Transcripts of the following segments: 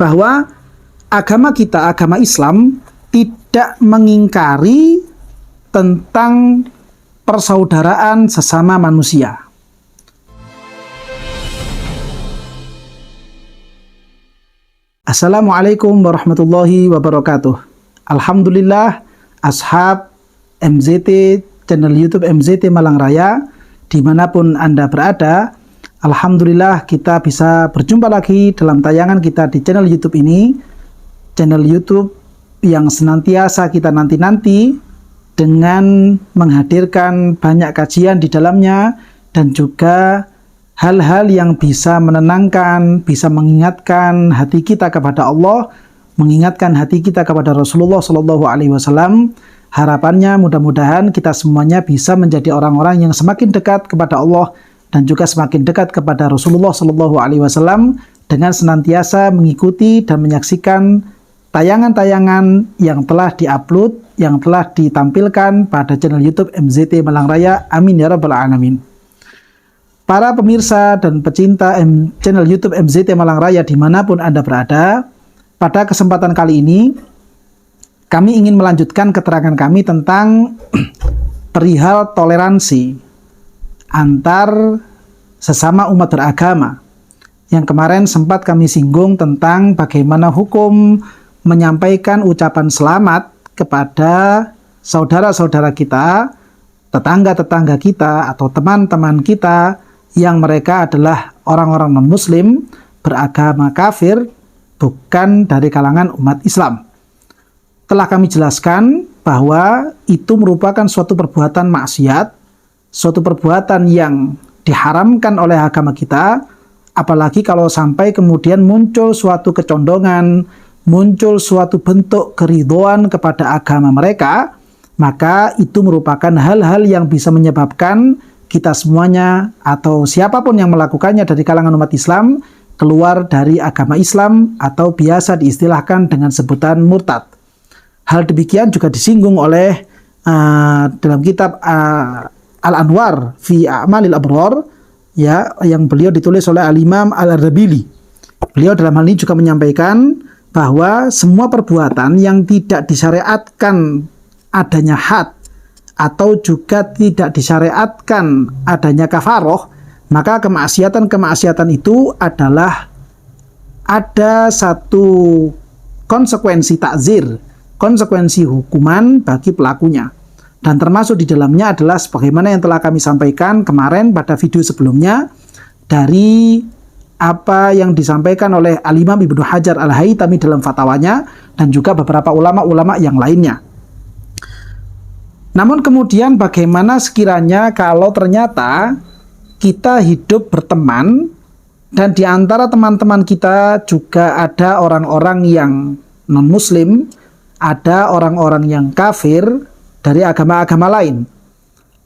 bahwa agama kita, agama Islam, tidak mengingkari tentang persaudaraan sesama manusia. Assalamualaikum warahmatullahi wabarakatuh. Alhamdulillah, ashab MZT, channel YouTube MZT Malang Raya, dimanapun Anda berada, alhamdulillah kita bisa berjumpa lagi dalam tayangan kita di channel YouTube ini, channel YouTube yang senantiasa kita nanti-nanti dengan menghadirkan banyak kajian di dalamnya dan juga hal-hal yang bisa menenangkan, bisa mengingatkan hati kita kepada Allah, mengingatkan hati kita kepada Rasulullah SAW. Harapannya mudah-mudahan kita semuanya bisa menjadi orang-orang yang semakin dekat kepada Allah dan juga semakin dekat kepada Rasulullah SAW dengan senantiasa mengikuti dan menyaksikan tayangan-tayangan yang telah diupload, yang telah ditampilkan pada channel YouTube MZT Malang Raya. Amin ya rabbal alamin. Para pemirsa dan pecinta channel YouTube MZT Malang Raya dimanapun Anda berada, pada kesempatan kali ini kami ingin melanjutkan keterangan kami tentang perihal toleransi antar sesama umat beragama. Yang kemarin sempat kami singgung tentang bagaimana hukum menyampaikan ucapan selamat kepada saudara-saudara kita, tetangga-tetangga kita, atau teman-teman kita yang mereka adalah orang-orang non-muslim beragama kafir, bukan dari kalangan umat Islam. Telah kami jelaskan bahwa itu merupakan suatu perbuatan maksiat, suatu perbuatan yang diharamkan oleh agama kita, apalagi kalau sampai kemudian muncul suatu kecondongan, muncul suatu bentuk keridhaan kepada agama mereka, maka itu merupakan hal-hal yang bisa menyebabkan kita semuanya atau siapapun yang melakukannya dari kalangan umat Islam keluar dari agama Islam atau biasa diistilahkan dengan sebutan murtad. Hal demikian juga disinggung oleh dalam kitab Al-Anwar fi A'malil Abror, ya, yang beliau ditulis oleh Al-Imam Al-Arbili. Beliau dalam hal ini juga menyampaikan bahwa semua perbuatan yang tidak disyariatkan adanya had atau juga tidak disyariatkan adanya kafaroh, maka kemaksiatan-kemaksiatan itu adalah ada satu konsekuensi takzir, konsekuensi hukuman bagi pelakunya. Dan termasuk di dalamnya adalah sebagaimana yang telah kami sampaikan kemarin pada video sebelumnya dari apa yang disampaikan oleh Al-Imam Ibnu Hajar Al-Haytami dalam fatwanya dan juga beberapa ulama-ulama yang lainnya. Namun kemudian bagaimana sekiranya kalau ternyata kita hidup berteman dan di antara teman-teman kita juga ada orang-orang yang non-muslim, ada orang-orang yang kafir dari agama-agama lain.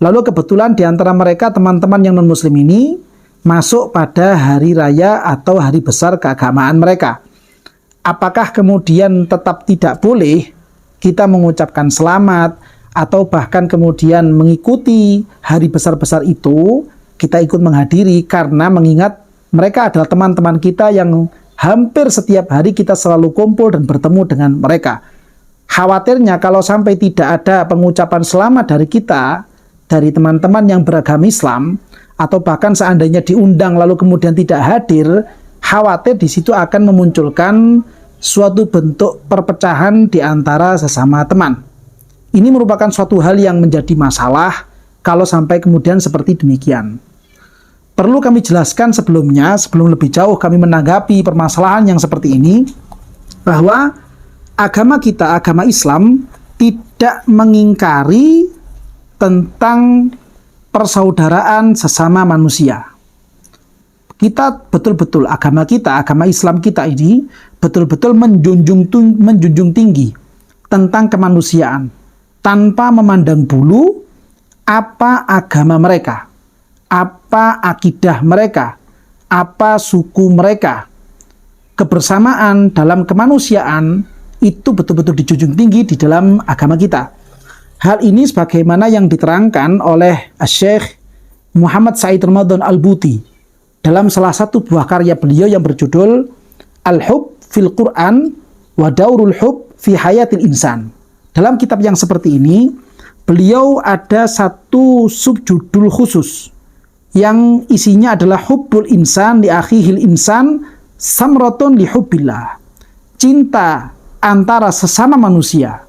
Lalu kebetulan di antara mereka teman-teman yang non-muslim ini masuk pada hari raya atau hari besar keagamaan mereka. Apakah kemudian tetap tidak boleh kita mengucapkan selamat atau bahkan kemudian mengikuti hari besar-besar itu, kita ikut menghadiri karena mengingat mereka adalah teman-teman kita yang hampir setiap hari kita selalu kumpul dan bertemu dengan mereka. Khawatirnya kalau sampai tidak ada pengucapan selamat dari kita, dari teman-teman yang beragama Islam, atau bahkan seandainya diundang lalu kemudian tidak hadir, khawatir di situ akan memunculkan suatu bentuk perpecahan di antara sesama teman. Ini merupakan suatu hal yang menjadi masalah kalau sampai kemudian seperti demikian. Perlu kami jelaskan sebelumnya, sebelum lebih jauh kami menanggapi permasalahan yang seperti ini, bahwa agama kita, agama Islam, tidak mengingkari tentang persaudaraan sesama manusia. Kita betul-betul, agama kita, agama Islam kita ini betul-betul menjunjung tinggi tentang kemanusiaan tanpa memandang bulu apa agama mereka, apa akidah mereka, apa suku mereka. Kebersamaan dalam kemanusiaan itu betul-betul dijunjung tinggi di dalam agama kita. Hal ini sebagaimana yang diterangkan oleh Syekh Muhammad Said Ramadan Al-Buti dalam salah satu buah karya beliau yang berjudul Al-Hub fil Quran wa daurul hub fi hayatil insan. Dalam kitab yang seperti ini, beliau ada satu subjudul khusus yang isinya adalah hubbul insan li akhihil insan samratun li hubbillah. Cinta antara sesama manusia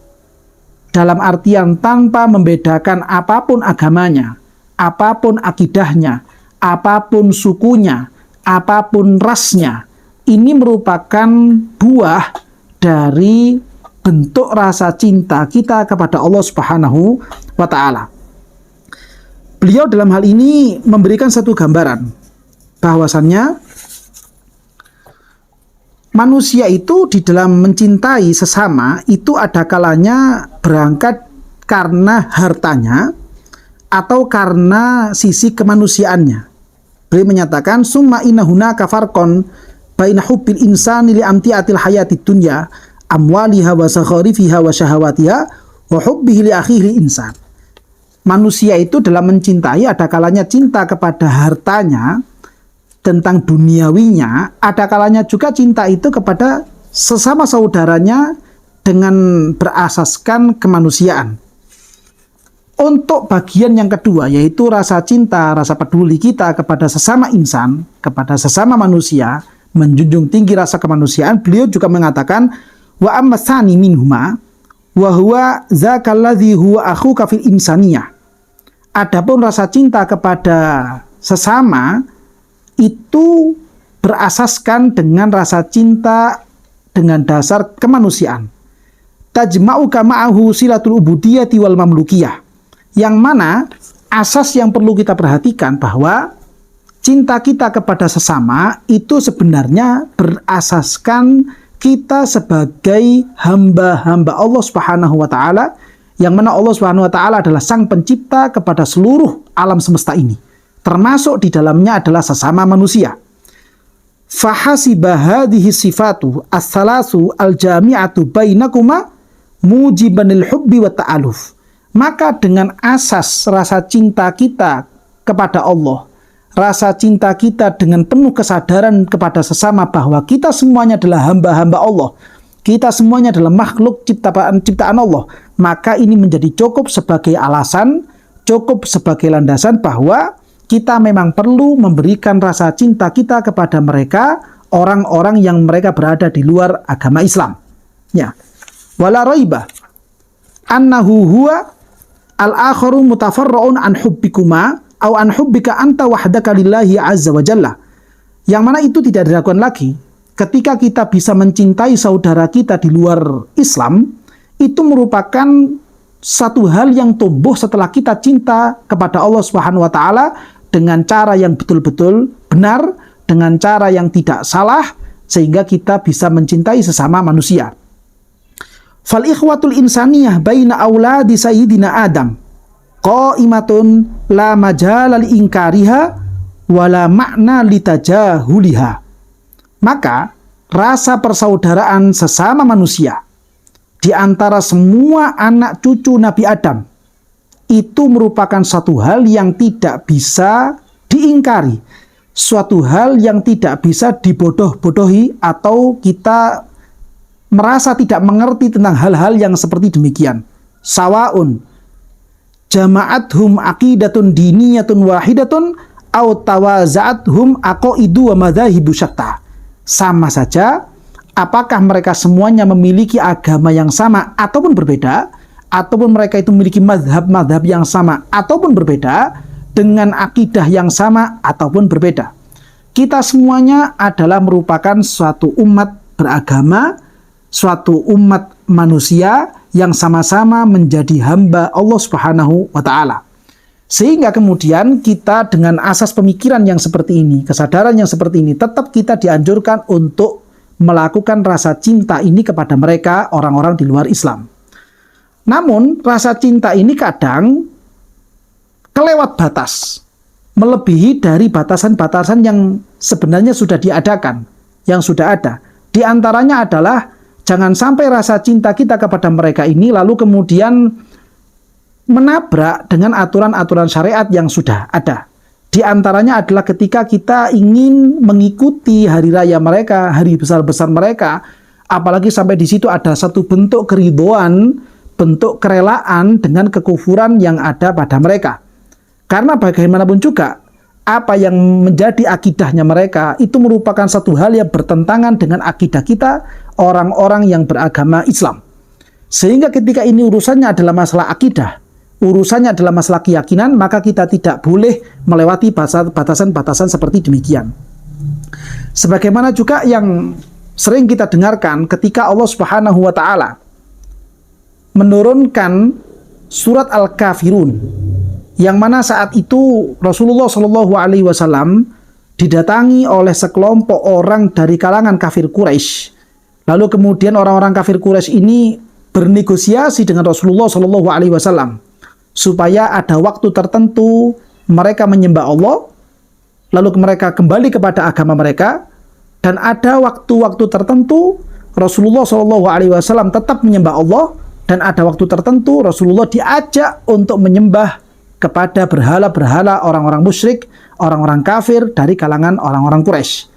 dalam artian tanpa membedakan apapun agamanya, apapun akidahnya, apapun sukunya, apapun rasnya. Ini merupakan buah dari bentuk rasa cinta kita kepada Allah Subhanahu wa Ta'ala. Beliau dalam hal ini memberikan satu gambaran bahwasannya manusia itu di dalam mencintai sesama itu ada kalanya berangkat karena hartanya atau karena sisi kemanusiaannya. Beliau menyatakan summa inna hunaka farqan baina hubbil insani li amtiatil hayatid dunya amwaliha wa sakharifiha wa syahawatiha wa hubbihi li akhihi insan. Manusia itu dalam mencintai ada kalanya cinta kepada hartanya tentang duniawinya, ada kalanya juga cinta itu kepada sesama saudaranya dengan berasaskan kemanusiaan. Untuk bagian yang kedua, yaitu rasa cinta, rasa peduli kita kepada sesama insan, kepada sesama manusia, menjunjung tinggi rasa kemanusiaan, beliau juga mengatakan wa amma tsani minhuma wa huwa dzakallazi huwa akhuka fil insaniyah. Adapun rasa cinta kepada sesama itu berasaskan dengan rasa cinta dengan dasar kemanusiaan. Tajma'uka ma'ahu silatul ubudiyati wal mamlukiyah. Yang mana asas yang perlu kita perhatikan bahwa cinta kita kepada sesama itu sebenarnya berasaskan kita sebagai hamba-hamba Allah Subhanahu wa Ta'ala, yang mana Allah Subhanahu wa Ta'ala adalah sang pencipta kepada seluruh alam semesta ini, termasuk di dalamnya adalah sesama manusia. Fahasiba hadhihi sifatu as-salasu al-jami'atu bainakuma mujibanil hubbi wa ta'aluf. Maka dengan asas rasa cinta kita kepada Allah, rasa cinta kita dengan penuh kesadaran kepada sesama bahwa kita semuanya adalah hamba-hamba Allah, kita semuanya adalah makhluk ciptaan Allah, maka ini menjadi cukup sebagai alasan, cukup sebagai landasan bahwa kita memang perlu memberikan rasa cinta kita kepada mereka, orang-orang yang mereka berada di luar agama Islam. Ya. Wala raiba annahu huwa al-akharu mutafarra'un an hubbikuma au an hubbika anta wahdaka lillahi azza wa jalla. Yang mana itu tidak dilakukan lagi. Ketika kita bisa mencintai saudara kita di luar Islam, itu merupakan satu hal yang tumbuh setelah kita cinta kepada Allah Subhanahu wa Ta'ala dengan cara yang betul-betul benar, dengan cara yang tidak salah, sehingga kita bisa mencintai sesama manusia. Fal ikhwatul insaniyah baina auladi sayyidina Adam qaimatun la majala li inkariha wala makna litajahuliha. Maka rasa persaudaraan sesama manusia di antara semua anak cucu Nabi Adam itu merupakan satu hal yang tidak bisa diingkari, suatu hal yang tidak bisa dibodoh-bodohi atau kita merasa tidak mengerti tentang hal-hal yang seperti demikian. Sawaun jama'athum aqidatun diniyatun wahidatun aw tawaza'athum aqaidu wa madzahibu syatta. Sama saja apakah mereka semuanya memiliki agama yang sama ataupun berbeda, ataupun mereka itu memiliki mazhab-mazhab yang sama ataupun berbeda, dengan akidah yang sama ataupun berbeda. Kita semuanya adalah merupakan suatu umat beragama, suatu umat manusia yang sama-sama menjadi hamba Allah Subhanahu wa Ta'ala. Sehingga kemudian kita dengan asas pemikiran yang seperti ini, kesadaran yang seperti ini, tetap kita dianjurkan untuk melakukan rasa cinta ini kepada mereka, orang-orang di luar Islam. Namun rasa cinta ini kadang kelewat batas, melebihi dari batasan-batasan yang sebenarnya sudah diadakan, yang sudah ada. Di antaranya adalah jangan sampai rasa cinta kita kepada mereka ini lalu kemudian menabrak dengan aturan-aturan syariat yang sudah ada. Di antaranya adalah ketika kita ingin mengikuti hari raya mereka, hari besar-besar mereka, apalagi sampai di situ ada satu bentuk keridhaan, bentuk kerelaan dengan kekufuran yang ada pada mereka. Karena bagaimanapun juga, apa yang menjadi akidahnya mereka itu merupakan satu hal yang bertentangan dengan akidah kita, orang-orang yang beragama Islam. Sehingga ketika ini urusannya adalah masalah akidah, urusannya adalah masalah keyakinan, maka kita tidak boleh melewati batasan-batasan seperti demikian. Sebagaimana juga yang sering kita dengarkan ketika Allah Subhanahu wa taala menurunkan surat Al-Kafirun, yang mana saat itu Rasulullah Shallallahu alaihi wasallam didatangi oleh sekelompok orang dari kalangan kafir Quraisy. Lalu kemudian orang-orang kafir Quraisy ini bernegosiasi dengan Rasulullah Shallallahu alaihi wasallam supaya ada waktu tertentu mereka menyembah Allah, lalu mereka kembali kepada agama mereka, dan ada waktu-waktu tertentu Rasulullah Shallallahu alaihi wasallam tetap menyembah Allah, dan ada waktu tertentu Rasulullah diajak untuk menyembah kepada berhala-berhala orang-orang musyrik, orang-orang kafir dari kalangan orang-orang Quraisy.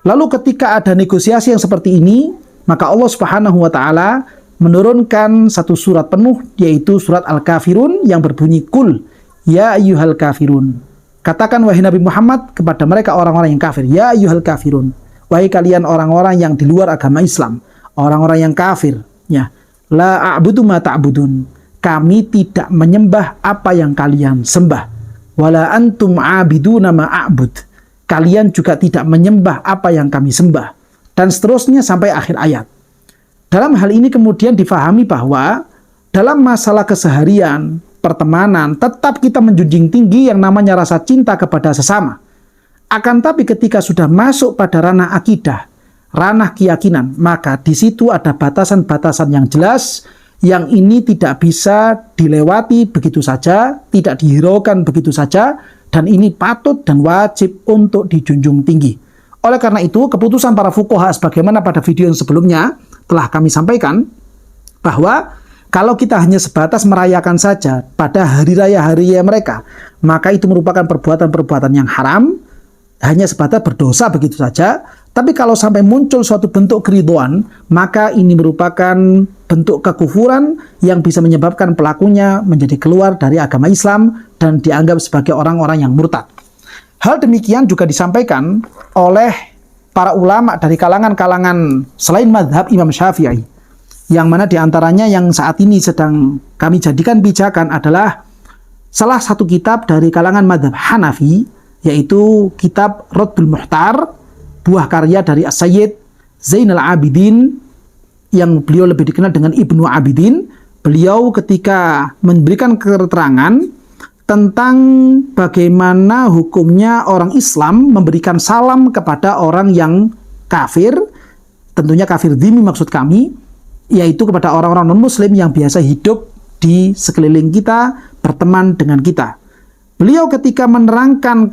Lalu ketika ada negosiasi yang seperti ini, maka Allah Subhanahu wa taala menurunkan satu surat penuh, yaitu surat Al-Kafirun yang berbunyi Qul ya ayyuhal kafirun. Katakan wahai Nabi Muhammad kepada mereka orang-orang yang kafir, ya ayyuhal kafirun, wahai kalian orang-orang yang di luar agama Islam, orang-orang yang kafir, ya. La a'budu ma ta'budun. Kami tidak menyembah apa yang kalian sembah. Wala antum 'abiduna ma a'bud. Kalian juga tidak menyembah apa yang kami sembah. Dan seterusnya sampai akhir ayat. Dalam hal ini kemudian difahami bahwa dalam masalah keseharian, pertemanan, tetap kita menjunjung tinggi yang namanya rasa cinta kepada sesama. Akan tapi ketika sudah masuk pada ranah akidah, ranah keyakinan, maka di situ ada batasan-batasan yang jelas, yang ini tidak bisa dilewati begitu saja, tidak dihiraukan begitu saja, dan ini patut dan wajib untuk dijunjung tinggi. Oleh karena itu, keputusan para fuqaha sebagaimana pada video yang sebelumnya telah kami sampaikan, bahwa kalau kita hanya sebatas merayakan saja pada hari raya mereka, maka itu merupakan perbuatan-perbuatan yang haram, hanya sebatas berdosa begitu saja. Tapi kalau sampai muncul suatu bentuk keridhaan, maka ini merupakan bentuk kekufuran yang bisa menyebabkan pelakunya menjadi keluar dari agama Islam dan dianggap sebagai orang-orang yang murtad. Hal demikian juga disampaikan oleh para ulama dari kalangan-kalangan selain mazhab Imam Syafi'i, yang mana diantaranya yang saat ini sedang kami jadikan pijakan adalah salah satu kitab dari kalangan mazhab Hanafi, yaitu kitab Raddul Muhtar, buah karya dari As-Sayyid Zainal Abidin, yang beliau lebih dikenal dengan Ibnu Abidin. Beliau ketika memberikan keterangan tentang bagaimana hukumnya orang Islam memberikan salam kepada orang yang kafir, tentunya kafir dhimmi maksud kami, yaitu kepada orang-orang non-muslim yang biasa hidup di sekeliling kita, berteman dengan kita. Beliau ketika menerangkan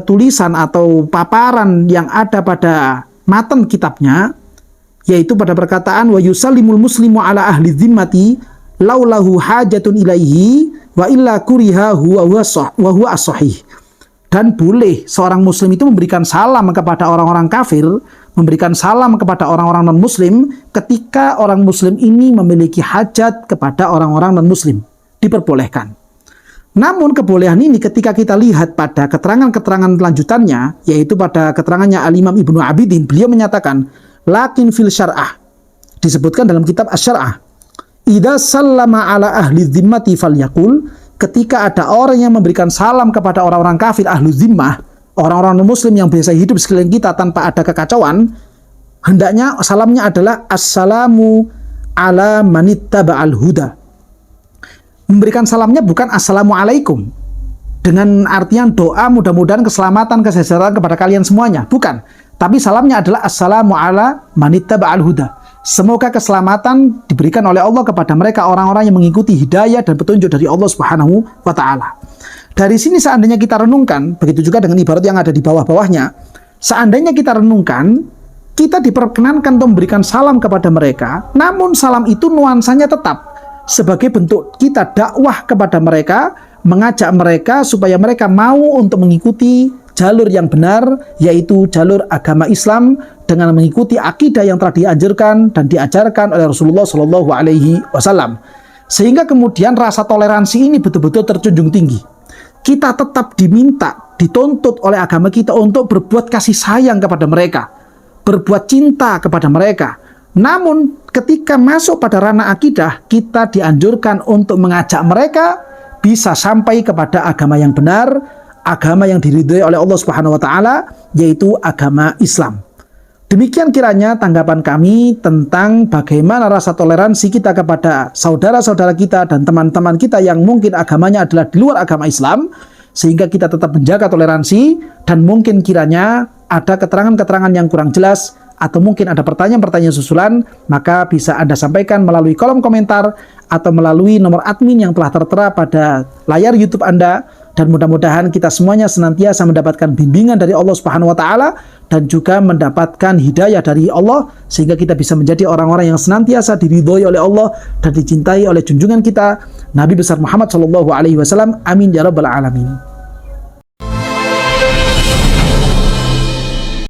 tulisan atau paparan yang ada pada matan kitabnya, yaitu pada perkataan wa yusallimul muslimu ala ahli dhimmati laulahu hajatun ilaihi wa illa kuriha huwa as-sahih. Dan boleh seorang muslim itu memberikan salam kepada orang-orang kafir, memberikan salam kepada orang-orang non-muslim ketika orang muslim ini memiliki hajat kepada orang-orang non-muslim. Diperbolehkan. Namun kebolehan ini ketika kita lihat pada keterangan-keterangan lanjutannya, yaitu pada keterangannya Al-Imam Ibnu Abidin, beliau menyatakan lakin fil syar'ah, disebutkan dalam kitab Asy-Syar'ah, idza sallama ala ahli dhimmati falyaqul, ketika ada orang yang memberikan salam kepada orang-orang kafir ahlu zimmah, orang-orang muslim yang biasa hidup sekeliling kita tanpa ada kekacauan, hendaknya salamnya adalah assalamu ala manittaba'al huda. Memberikan salamnya bukan assalamualaikum dengan artian doa mudah-mudahan keselamatan, kesejahteraan kepada kalian semuanya, bukan. Tapi salamnya adalah assalamu ala manittaba'al huda. Semoga keselamatan diberikan oleh Allah kepada mereka orang-orang yang mengikuti hidayah dan petunjuk dari Allah Subhanahu wa taala. Dari sini seandainya kita renungkan, begitu juga dengan ibarat yang ada di bawah-bawahnya, seandainya kita renungkan, kita diperkenankan untuk memberikan salam kepada mereka, namun salam itu nuansanya tetap sebagai bentuk kita dakwah kepada mereka mengajak mereka supaya mereka mau untuk mengikuti jalur yang benar, yaitu jalur agama Islam dengan mengikuti akidah yang telah dianjurkan dan diajarkan oleh Rasulullah Shallallahu Alaihi Wasallam. Sehingga kemudian rasa toleransi ini betul-betul terjunjung tinggi. Kita tetap diminta, dituntut oleh agama kita untuk berbuat kasih sayang kepada mereka, berbuat cinta kepada mereka. Namun ketika masuk pada ranah akidah, kita dianjurkan untuk mengajak mereka bisa sampai kepada agama yang benar, agama yang diridhoi oleh Allah Subhanahu wa taala, yaitu agama Islam. Demikian kiranya tanggapan kami tentang bagaimana rasa toleransi kita kepada saudara-saudara kita dan teman-teman kita yang mungkin agamanya adalah di luar agama Islam, sehingga kita tetap menjaga toleransi. Dan mungkin kiranya ada keterangan-keterangan yang kurang jelas atau mungkin ada pertanyaan-pertanyaan susulan, maka bisa Anda sampaikan melalui kolom komentar atau melalui nomor admin yang telah tertera pada layar YouTube Anda. Dan mudah-mudahan kita semuanya senantiasa mendapatkan bimbingan dari Allah Subhanahu wa taala dan juga mendapatkan hidayah dari Allah, sehingga kita bisa menjadi orang-orang yang senantiasa diridhoi oleh Allah dan dicintai oleh junjungan kita Nabi besar Muhammad sallallahu alaihi wasallam. Amin ya rabbal alamin.